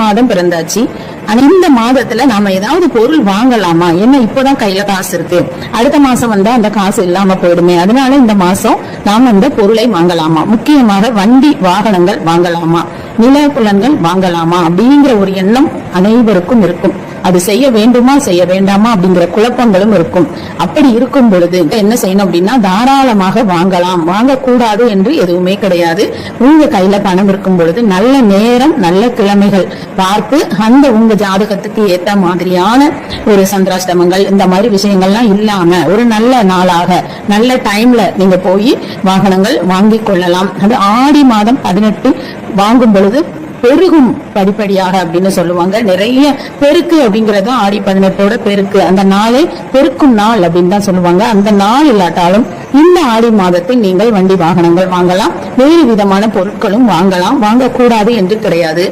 மாதம் பிறந்தாச்சு. இந்த மாதத்துல நாம ஏதாவது பொருள் வாங்கலாமா? என்ன இப்பதான் கையில காசு இருக்கு, அடுத்த மாசம் வந்தா அந்த காசு இல்லாம போயிடுமே, அதனால இந்த மாசம் நாம இந்த பொருளை வாங்கலாமா, முக்கியமாக வண்டி வாகனங்கள் வாங்கலாமா, நிலப்புலன்கள் வாங்கலாமா அப்படிங்கிற ஒரு எண்ணம் அனைவருக்கும் இருக்கும். அது செய்ய வேண்டுமா செய்ய வேண்டாமா அப்படிங்கிற குழப்பங்களும் இருக்கும். அப்படி இருக்கும் பொழுது என்ன செய்யணும் அப்படின்னா, தாராளமாக வாங்கலாம், வாங்கக்கூடாது என்று எதுவுமே கிடையாது. உங்க கையில பணம் இருக்கும் பொழுது நல்ல நேரம் நல்ல கிழமைகள் பார்த்து அந்த உங்க ஜாதகத்துக்கு ஏற்ற மாதிரியான ஒரு சந்திராஷ்டமங்கள் இந்த மாதிரி விஷயங்கள்லாம் இல்லாம ஒரு நல்ல நாளாக நல்ல டைம்ல நீங்க போய் வாகனங்கள் வாங்கி கொள்ளலாம். அது ஆடி மாதம் 18 வாங்கும் பொழுது பெருகும் படிப்படியாக அப்படின்னு சொல்லுவாங்க. நிறைய பெருக்கு அப்படிங்கறது ஆடி 18ஓட பெருக்கு, அந்த நாளே பெருக்கும் நாள் அப்படின்னு தான் சொல்லுவாங்க. அந்த நாள் இல்லாட்டாலும் இந்த ஆடி மாதத்தில் நீங்கள் வண்டி வாகனங்கள் வாங்கலாம், வேறு விதமான பொருட்களும் வாங்கலாம், வாங்கக்கூடாது என்று கிடையாது.